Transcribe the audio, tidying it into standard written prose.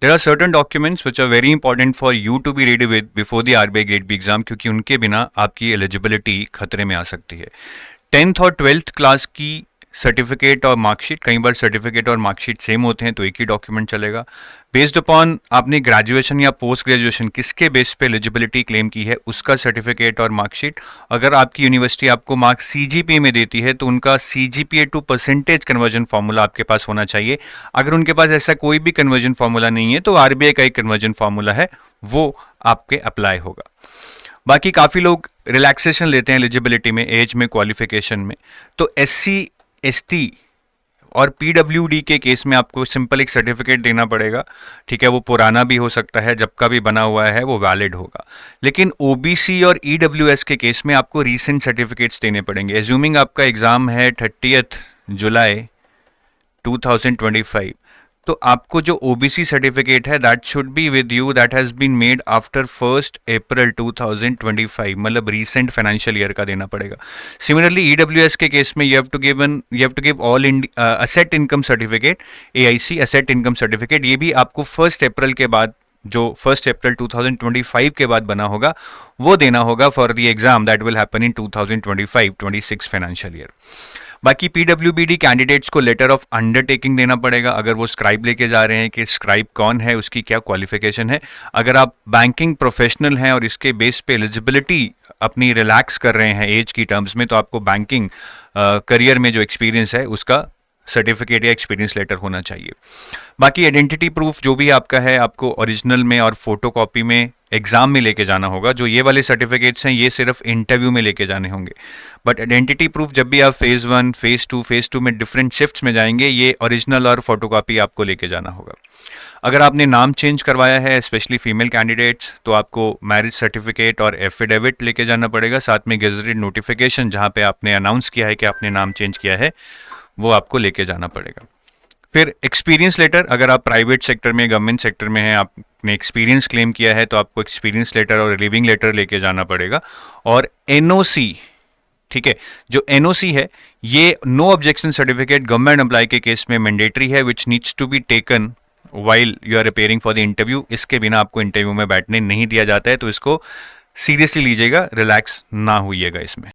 There are certain documents which are very important for you to be ready with before the RBI Grade B exam, क्योंकि उनके बिना आपकी eligibility खतरे में आ सकती है। 10th और 12th क्लास की सर्टिफिकेट और मार्कशीट, कई बार सर्टिफिकेट और मार्कशीट सेम होते हैं तो एक ही डॉक्यूमेंट चलेगा। बेस्ड अपॉन आपने ग्रेजुएशन या पोस्ट ग्रेजुएशन किसके बेस पे एलिजिबिलिटी क्लेम की है उसका सर्टिफिकेट और मार्कशीट। अगर आपकी यूनिवर्सिटी आपको मार्क्स सीजीपीए में देती है तो उनका CGPA to percentage conversion formula आपके पास होना चाहिए। अगर उनके पास ऐसा कोई भी कन्वर्जन फार्मूला नहीं है तो आरबीआई का एक कन्वर्जन फार्मूला है, वो आपके अप्लाई होगा। बाकी काफ़ी लोग रिलैक्सेशन लेते हैं एलिजिबिलिटी में, एज में, क्वालिफिकेशन में। तो एससी, एसटी और पीडब्ल्यूडी के केस में आपको सिंपल एक सर्टिफिकेट देना पड़ेगा, ठीक है। वो पुराना भी हो सकता है, जब का भी बना हुआ है वो वैलिड होगा। लेकिन ओबीसी और ईडब्ल्यूएस के केस में आपको रीसेंट सर्टिफिकेट्स देने पड़ेंगे। एज्यूमिंग आपका एग्जाम है 30 जुलाई 2025, तो आपको जो ओबीसी सर्टिफिकेट है that should be with you, that has been made after 1 April 2025, मतलब रीसेंट फाइनेंशियल ईयर का देना पड़ेगा। सिमिलरली ईडब्ल्यूएस के केस में you have to give all asset income certificate, AIC asset income certificate. ये भी आपको 1 अप्रैल के बाद, जो 1 अप्रैल 2025 के बाद बना होगा, वो देना होगा for the exam that will happen in 2025-26 financial year. बाकी पीडब्ल्यूबीडी कैंडिडेट्स को लेटर ऑफ अंडरटेकिंग देना पड़ेगा अगर वो स्क्राइब लेके जा रहे हैं, कि स्क्राइब कौन है, उसकी क्या क्वालिफिकेशन है। अगर आप बैंकिंग प्रोफेशनल हैं और इसके बेस पे एलिजिबिलिटी अपनी रिलैक्स कर रहे हैं एज की टर्म्स में, तो आपको बैंकिंग करियर में जो एक्सपीरियंस है उसका सर्टिफिकेट या एक्सपीरियंस लेटर होना चाहिए। बाकी आइडेंटिटी प्रूफ जो भी आपका है, आपको ओरिजिनल में और फोटो कॉपी में एग्जाम में लेके जाना होगा। जो ये वाले सर्टिफिकेट्स हैं ये सिर्फ इंटरव्यू में लेके जाने होंगे, बट आइडेंटिटी प्रूफ जब भी आप फेज़ 1, फेज़ 2 में डिफरेंट शिफ्ट्स में जाएंगे, ये ओरिजिनल और फोटोकॉपी आपको लेके जाना होगा। अगर आपने नाम चेंज करवाया है, स्पेशली फीमेल कैंडिडेट्स, तो आपको मैरिज सर्टिफिकेट और एफिडेविट लेके जाना पड़ेगा, साथ में गेजेटेड नोटिफिकेशन जहाँ पे आपने अनाउंस किया है कि आपने नाम चेंज किया है, वो आपको लेके जाना पड़ेगा। फिर एक्सपीरियंस लेटर, अगर आप प्राइवेट सेक्टर में, गवर्नमेंट सेक्टर में हैं, आपने एक्सपीरियंस क्लेम किया है तो आपको एक्सपीरियंस लेटर और रिलीविंग लेटर लेके जाना पड़ेगा। और एनओसी, ठीक है, जो एनओसी है ये no objection certificate government employ के केस में मैंडेटरी है, which needs to be taken while you are appearing for the interview. इसके बिना आपको इंटरव्यू में बैठने नहीं दिया जाता है, तो इसको सीरियसली लीजिएगा, रिलैक्स ना होइएगा इसमें।